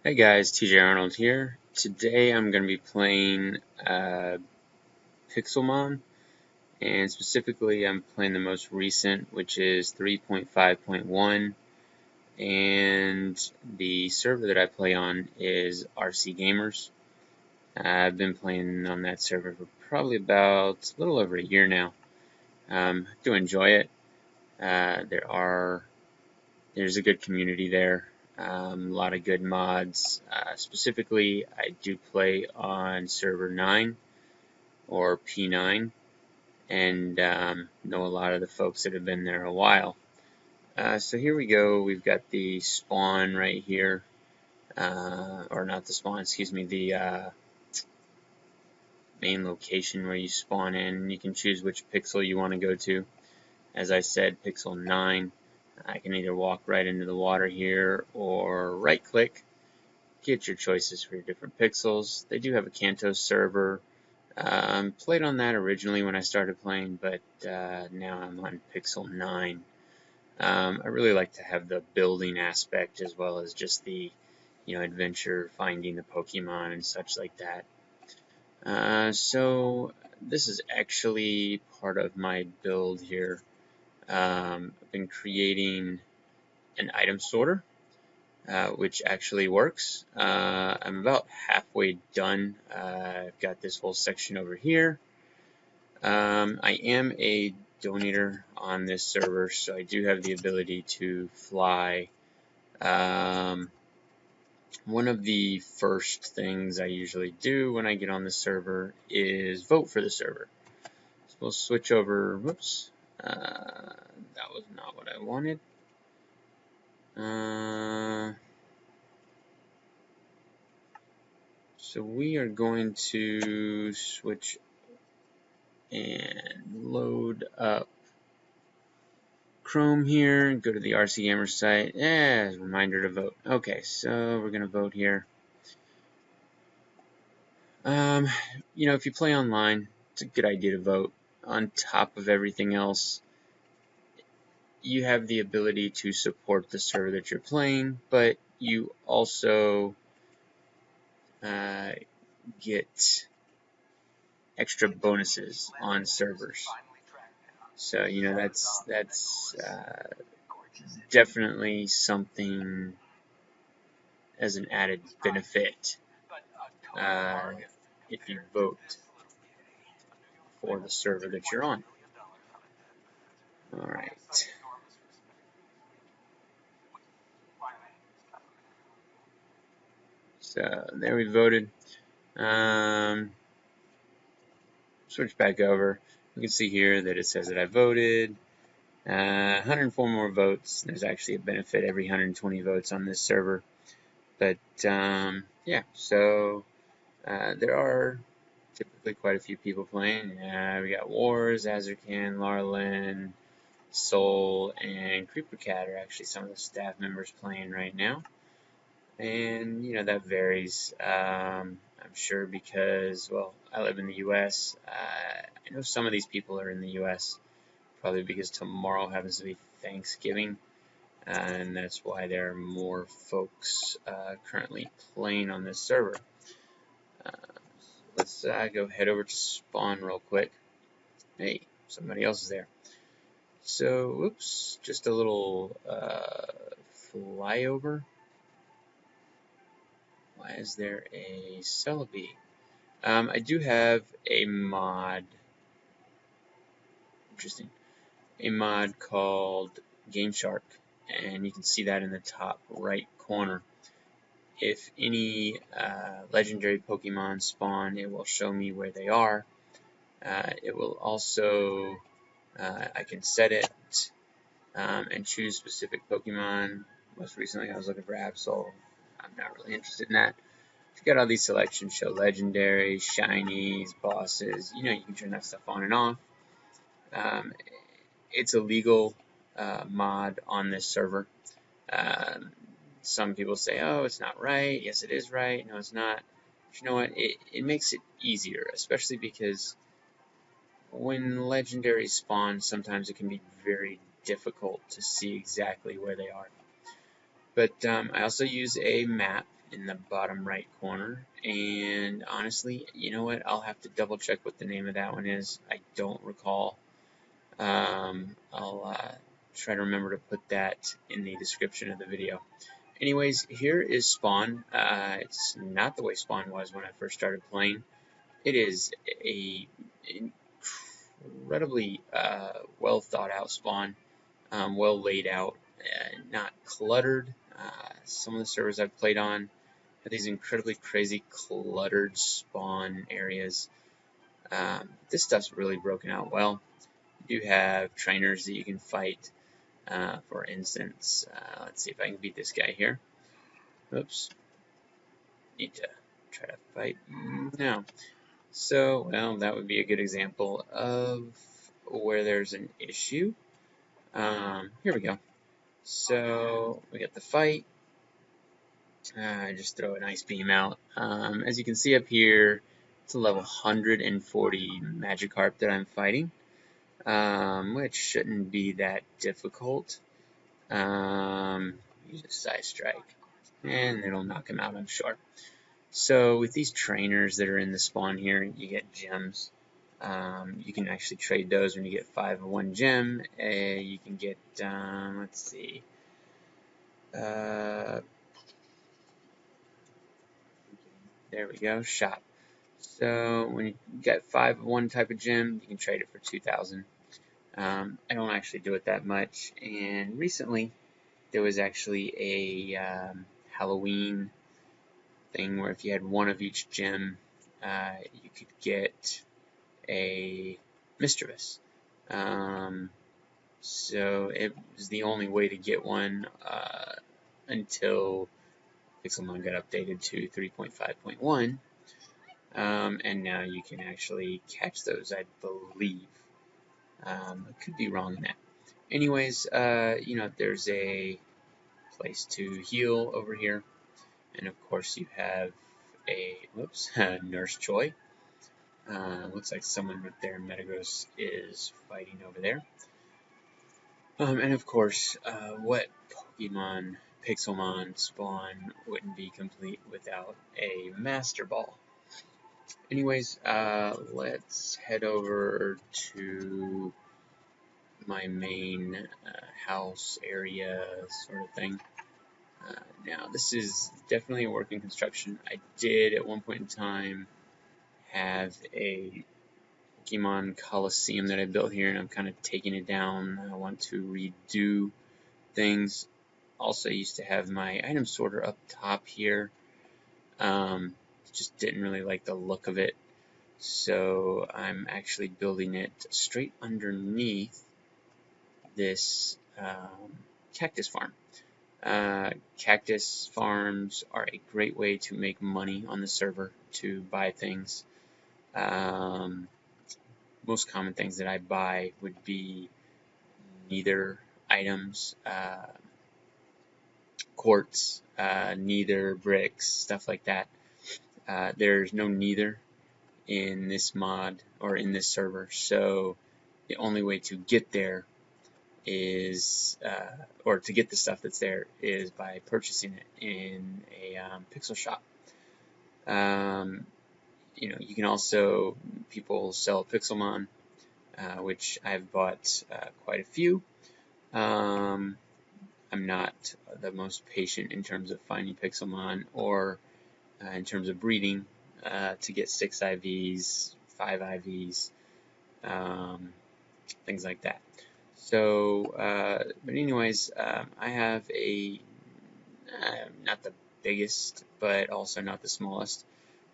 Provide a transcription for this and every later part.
Hey guys, TJ Arnold here. Today I'm going to be playing Pixelmon, and specifically I'm playing the most recent, which is 3.5.1, and the server that I play on is RC Gamers. I've been playing on that server for probably about a little over a year now. I do enjoy it. There's a good community there. A lot of good mods. Specifically, I do play on server 9 or P9 and know a lot of the folks that have been there a while. So here we go. We've got the spawn right here. Or not the spawn, excuse me, the main location where you spawn in. You can choose which pixel you want to go to. As I said, pixel 9. I can either walk right into the water here or right click. Get your choices for your different pixels. They do have a Kanto server. Played on that originally when I started playing, but now I'm on Pixel 9. I really like to have the building aspect as well as just the adventure, finding the Pokemon and such like that. So this is actually part of my build here. I've been creating an item sorter, which actually works. I'm about halfway done. I've got this whole section over here. I am a donator on this server, so I do have the ability to fly. One of the first things I usually do when I get on the server is vote for the server. So we'll switch over. Whoops. That was not what I wanted. So we are going to switch and load up Chrome here, go to the RC Gamer site, reminder to vote. Okay, so we're going to vote here. If you play online, it's a good idea to vote. On top of everything else, you have the ability to support the server that you're playing, but you also get extra bonuses on servers. So that's definitely something as an added benefit if you vote for the server that you're on. Alright. So there we voted. Switch back over. You can see here that it says that I voted. 104 more votes. There's actually a benefit every 120 votes on this server. But yeah, so there are typically quite a few people playing. We got Wars, Azurkan, Larlin, Soul, and Creeper Cat are actually some of the staff members playing right now. And that varies. I'm sure because, well, I live in the U.S. I know some of these people are in the U.S. probably because tomorrow happens to be Thanksgiving, and that's why there are more folks currently playing on this server. Let's go head over to spawn real quick. Hey, somebody else is there. So, oops, just a little flyover. Why is there a Celebi? I do have a mod. Interesting. A mod called Game Shark, and you can see that in the top right corner. If any legendary Pokemon spawn, it will show me where they are. It will also, I can set it and choose specific Pokemon. Most recently, I was looking for Absol. I'm not really interested in that. You've got all these selections, show legendary, shinies, bosses. You can turn that stuff on and off. It's a legal mod on this server. Some people say, oh, it's not right. Yes, it is right. No, it's not. But you know what? It makes it easier, especially because when legendaries spawn, sometimes it can be very difficult to see exactly where they are. But I also use a map in the bottom right corner, and honestly, you know what? I'll have to double check what the name of that one is. I don't recall. I'll try to remember to put that in the description of the video. Anyways, here is Spawn. It's not the way Spawn was when I first started playing. It is a incredibly well thought out Spawn, well laid out, not cluttered. Some of the servers I've played on have these incredibly crazy cluttered spawn areas. This stuff's really broken out well. You do have trainers that you can fight. For instance, let's see if I can beat this guy here. Oops. Need to try to fight. No. So, well, that would be a good example of where there's an issue. Here we go. So, we got the fight. Just throw an ice beam out. As you can see up here, it's a level 140 Magikarp that I'm fighting, which shouldn't be that difficult. Use a Side Strike, and it'll knock him out, I'm sure. So with these trainers that are in the spawn here, you get gems. You can actually trade those when you get 5 of one gem. You can get, let's see, there we go, shop. So when you get 5 of one type of gem, you can trade it for 2,000. I don't actually do it that much, and recently there was actually a Halloween thing where if you had one of each gem, you could get a Mischievous. So it was the only way to get one until Pixelmon got updated to 3.5.1, and now you can actually catch those, I believe. I could be wrong on that. Anyways, you know, there's a place to heal over here, and of course you have a, whoops, Nurse Joy. Looks like someone right there in Metagross is fighting over there. And of course, what Pokemon Pixelmon spawn wouldn't be complete without a Master Ball. Anyways, let's head over to my main house area sort of thing. Now, this is definitely a working construction. I did at one point in time have a Pokemon Coliseum that I built here, and I'm kind of taking it down. I want to redo things. Also, I used to have my item sorter up top here. Just didn't really like the look of it, so I'm actually building it straight underneath this cactus farm. Cactus farms are a great way to make money on the server, to buy things. Most common things that I buy would be Nether items, quartz, Nether bricks, stuff like that. There's no Nether in this mod or in this server, so the only way to get there is, or to get the stuff that's there, is by purchasing it in a pixel shop. You know, you can also, people sell Pixelmon, which I've bought quite a few. I'm not the most patient in terms of finding Pixelmon or in terms of breeding to get 6 IVs, 5 IVs, things like that. So, but anyways, I have a, not the biggest, but also not the smallest.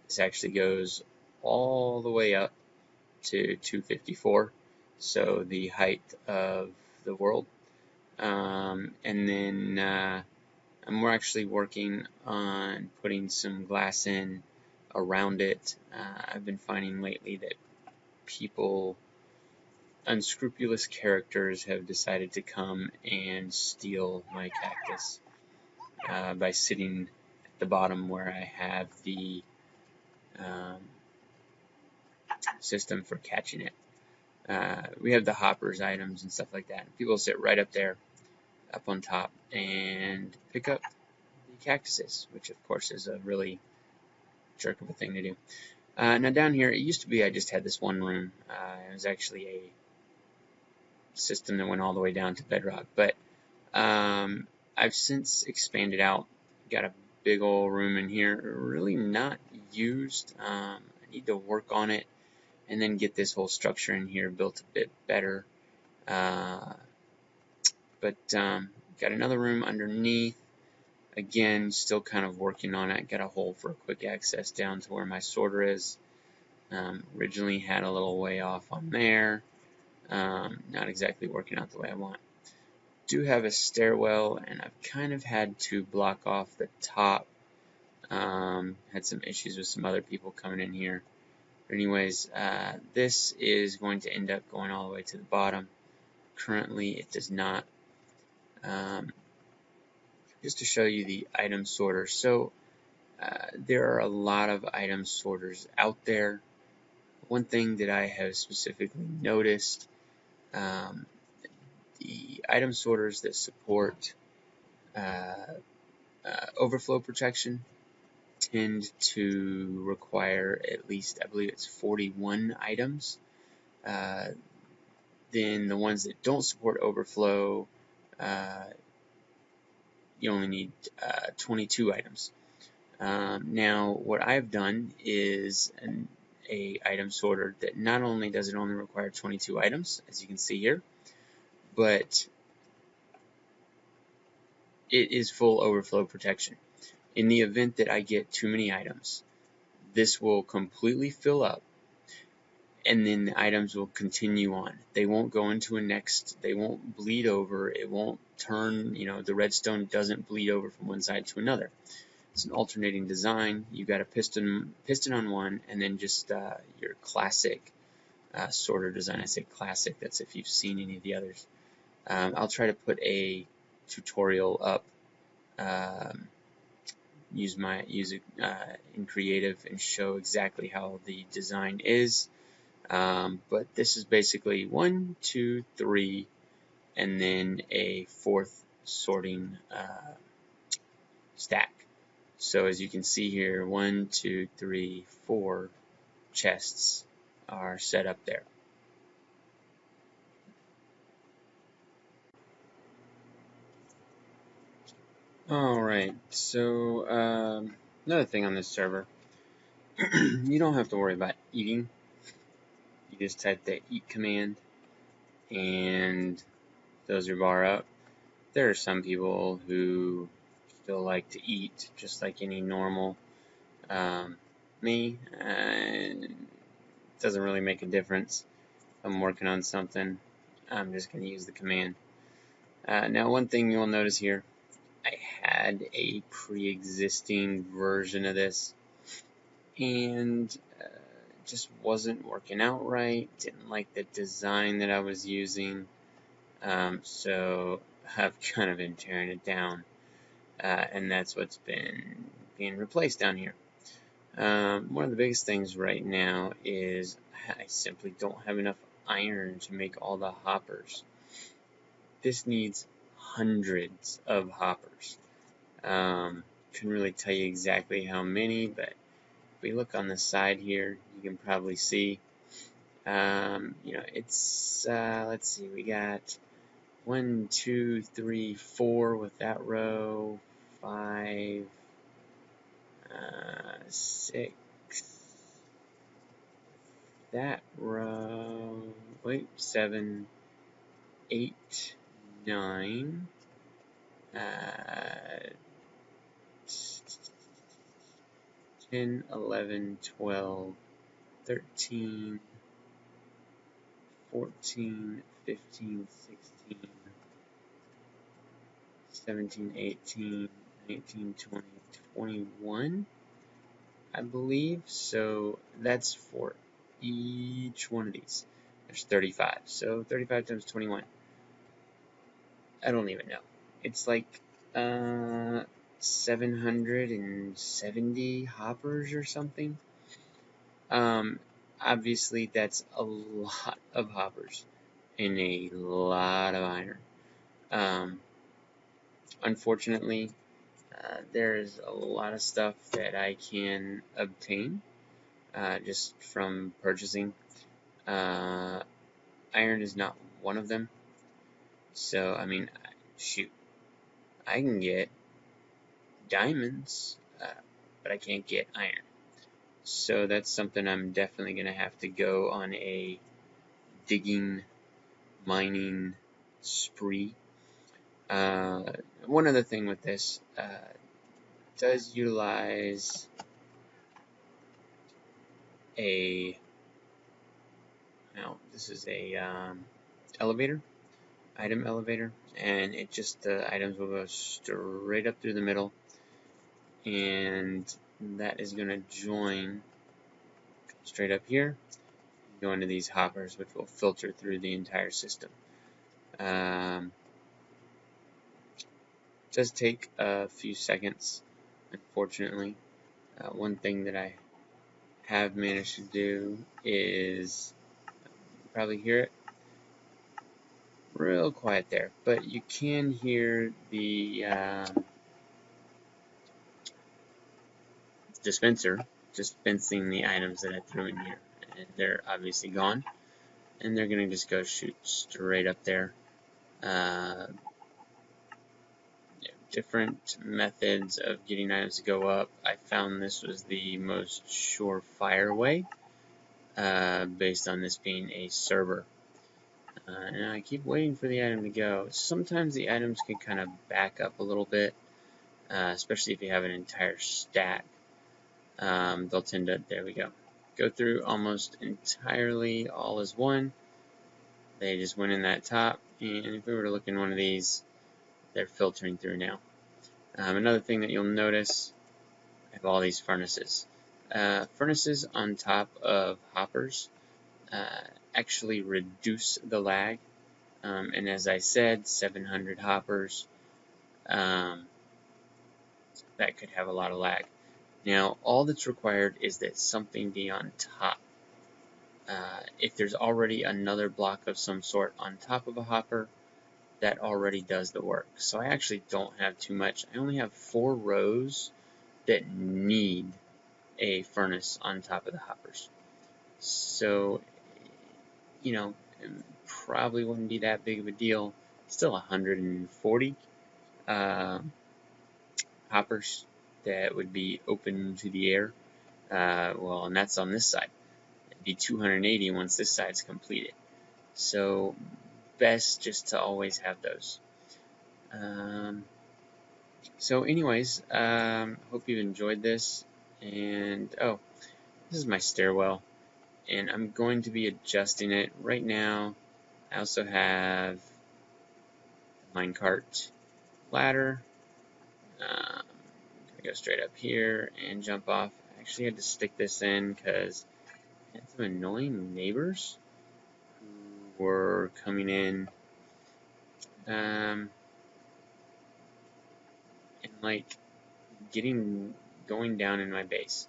This actually goes all the way up to 254, so the height of the world. And then I'm actually working on putting some glass in around it. I've been finding lately that people, unscrupulous characters, have decided to come and steal my cactus by sitting at the bottom where I have the system for catching it. We have the hoppers items and stuff like that. People sit right up there up on top and pick up the cactuses, which of course is a really jerk of a thing to do. Now down here, it used to be I just had this one room. It was actually a system that went all the way down to bedrock, but I've since expanded out, got a big old room in here, really not used. I need to work on it and then get this whole structure in here built a bit better. But got another room underneath. Again, still kind of working on it. Got a hole for quick access down to where my sorter is. Originally had a little way off on there. Not exactly working out the way I want. Do have a stairwell, and I've kind of had to block off the top. Had some issues with some other people coming in here. But anyways, this is going to end up going all the way to the bottom. Currently, it does not. Just to show you the item sorter. So there are a lot of item sorters out there. One thing that I have specifically noticed, the item sorters that support overflow protection tend to require at least, I believe it's 41 items. Then the ones that don't support overflow, you only need 22 items. Now, what I've done is a item sorter that not only does it only require 22 items, as you can see here, but it is full overflow protection. In the event that I get too many items, this will completely fill up, and then the items will continue on. They won't go into a next, they won't bleed over, it won't turn, the redstone doesn't bleed over from one side to another. It's an alternating design. You've got a piston on one, and then just your classic sorter design. I say classic, that's if you've seen any of the others. I'll try to put a tutorial up, use it in creative and show exactly how the design is. But this is basically 1, 2, 3, and then a fourth sorting stack. So as you can see here, 1, 2, 3, 4 chests are set up there. Alright, so another thing on this server, you don't have to worry about eating. You just type the eat command and fills your bar up. There are some people who still like to eat just like any normal. Me, it doesn't really make a difference. If I'm working on something, I'm just going to use the command. Now, one thing you'll notice here, I had a pre-existing version of this, and it just wasn't working out right. Didn't like the design that I was using, so I've kind of been tearing it down, and that's what's been being replaced down here. One of the biggest things right now is I simply don't have enough iron to make all the hoppers. This needs hundreds of hoppers. Couldn't really tell you exactly how many, but if we look on the side here, you can probably see, it's, let's see, we got 1, 2, 3, 4 with that row, 5, 6, that row, 7, 8, 9, 10, 11, 12, 13, 14, 15, 16, 17, 18, 19, 20, 21, I believe. So that's for each one of these. There's 35. So 35 times 21. I don't even know. It's like 770 hoppers or something. Obviously, that's a lot of hoppers and a lot of iron. Unfortunately, there's a lot of stuff that I can obtain just from purchasing. Iron is not one of them. So, I mean, shoot, I can get diamonds, but I can't get iron. So that's something I'm definitely going to have to go on a digging, mining spree. One other thing with this, does utilize this is a elevator, item elevator, and it just, the items will go straight up through the middle, and that is going to join straight up here, go into these hoppers, which will filter through the entire system. It does take a few seconds, unfortunately. One thing that I have managed to do is, you probably hear it real quiet there, but you can hear the dispenser dispensing the items that I threw in here. And they're obviously gone, and they're going to just go shoot straight up there. Different methods of getting items to go up. I found this was the most surefire way, based on this being a server. And I keep waiting for the item to go. Sometimes the items can kind of back up a little bit, especially if you have an entire stack. They'll tend to, there we go through almost entirely all as one. They just went in that top, and if we were to look in one of these, they're filtering through now. Another thing that you'll notice, I have all these furnaces. Furnaces on top of hoppers actually reduce the lag. And as I said, 700 hoppers, that could have a lot of lag. Now, all that's required is that something be on top. If there's already another block of some sort on top of a hopper, that already does the work. So I actually don't have too much. I only have 4 rows that need a furnace on top of the hoppers. So, you know, it probably wouldn't be that big of a deal. Still 140 hoppers that would be open to the air. Well, and that's on this side. It'd be 280 once this side's completed. So, best just to always have those. So anyways, hope you've enjoyed this. And, oh, this is my stairwell. And I'm going to be adjusting it. Right now, I also have a minecart ladder. I'm going to go straight up here and jump off. I actually had to stick this in because I had some annoying neighbors who were coming in and like going down in my base.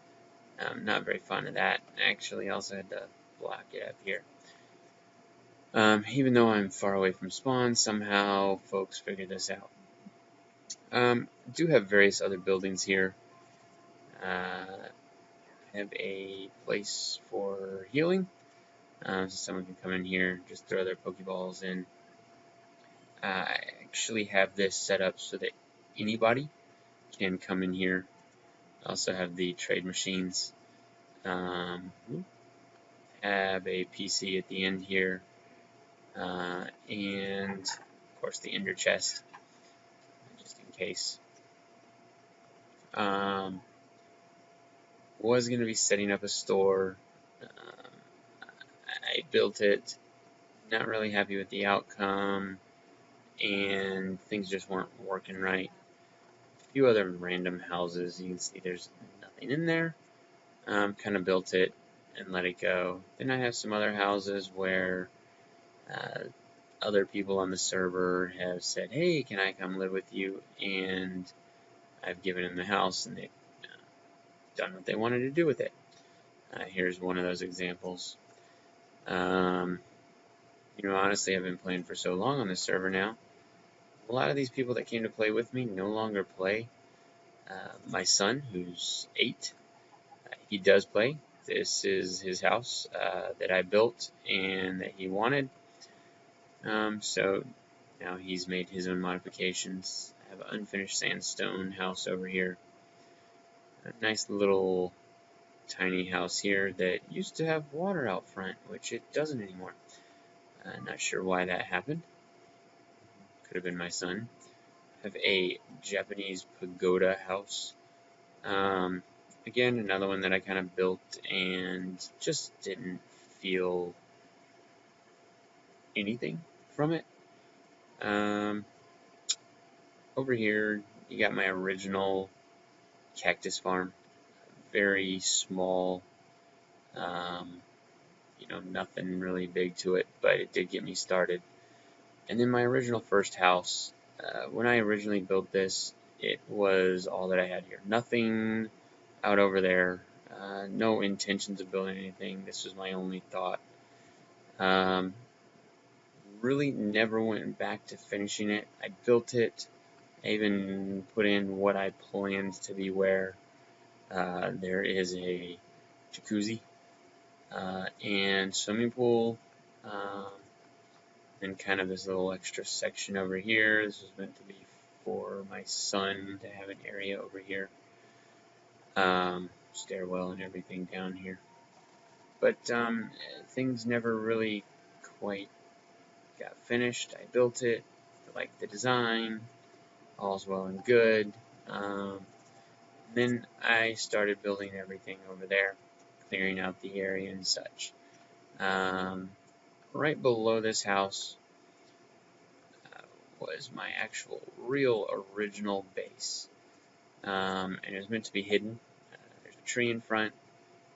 Not very fond of that. I actually also had to block it up here. Even though I'm far away from spawn, somehow folks figured this out. I do have various other buildings here. I have a place for healing, so someone can come in here, just throw their Pokeballs in. I actually have this set up so that anybody can come in here. I also have the trade machines. Have a PC at the end here, and of course the ender chest, just in case. Was going to be setting up a store. I built it, not really happy with the outcome, and things just weren't working right. A few other random houses, you can see there's nothing in there. Kind of built it and let it go. Then I have some other houses where other people on the server have said, hey, can I come live with you? And I've given them the house, and they've done what they wanted to do with it. Here's one of those examples. Honestly, I've been playing for so long on this server now. A lot of these people that came to play with me no longer play. My son, who's 8, he does play. This is his house that I built and that he wanted. So now he's made his own modifications. I have an unfinished sandstone house over here. A nice little tiny house here that used to have water out front, which it doesn't anymore. Not sure why that happened. Could have been my son. I have a Japanese pagoda house. Again, another one that I kind of built and just didn't feel anything from it. Over here, you got my original cactus farm. Very small, nothing really big to it, but it did get me started. And then my original first house, when I originally built this, it was all that I had here. Nothing out over there, no intentions of building anything. This was my only thought. Really never went back to finishing it. I built it. I even put in what I planned to be where. There is a jacuzzi and swimming pool, and kind of this little extra section over here. This was meant to be for my son to have an area over here. Stairwell and everything down here. But things never really quite got finished. I built it, I liked the design, all's well and good. Then I started building everything over there, clearing out the area and such. Right below this house was my actual real original base. And it was meant to be hidden. There's a tree in front.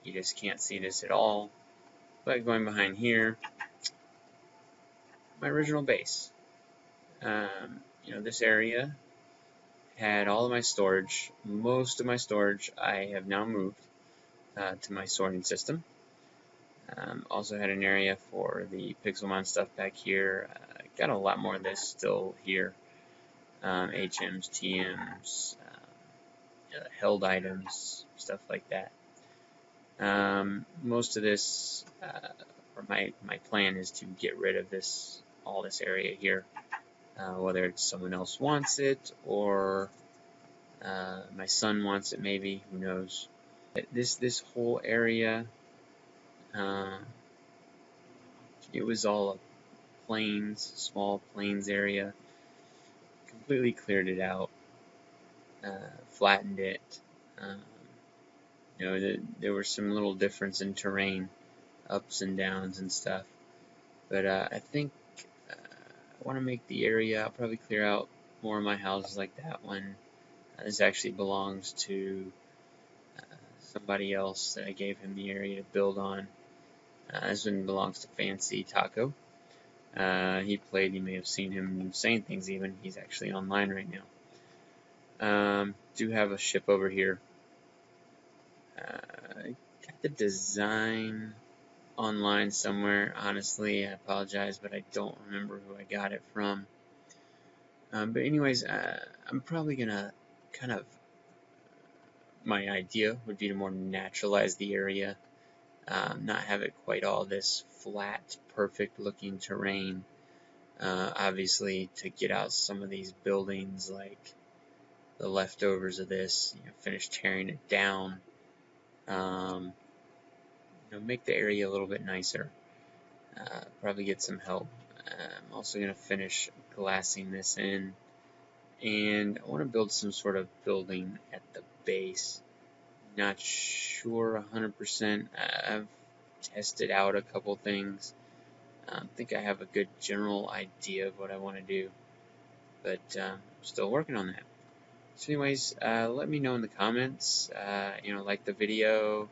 You just can't see this at all. But going behind here, my original base. This area had all of my storage. Most of my storage I have now moved to my sorting system. Also had an area for the Pixelmon stuff back here. Got a lot more of this still here. HMs, TMs, held items, stuff like that. Most of this, or my plan is to get rid of all this area here, whether it's someone else wants it or my son wants it, maybe, who knows. This whole area, it was all plains, small plains area. Completely cleared it out, flattened it. There were some little difference in terrain, ups and downs and stuff. But I think I want to make the area. I'll probably clear out more of my houses like that one. This actually belongs to somebody else that I gave him the area to build on. This one belongs to Fancy Taco. He played. You may have seen him saying things even. He's actually online right now. Do have a ship over here. Got the design online somewhere. Honestly, I apologize, but I don't remember who I got it from. But anyways, I'm probably gonna kind of, my idea would be to more naturalize the area, not have it quite all this flat, perfect looking terrain. Obviously, to get out some of these buildings, like the leftovers of this, finish tearing it down. Make the area a little bit nicer. Probably get some help. I'm also going to finish glassing this in, and I want to build some sort of building at the base. Not sure 100%. I've tested out a couple things. I think I have a good general idea of what I want to do, but still working on that. So anyways, let me know in the comments, like the video,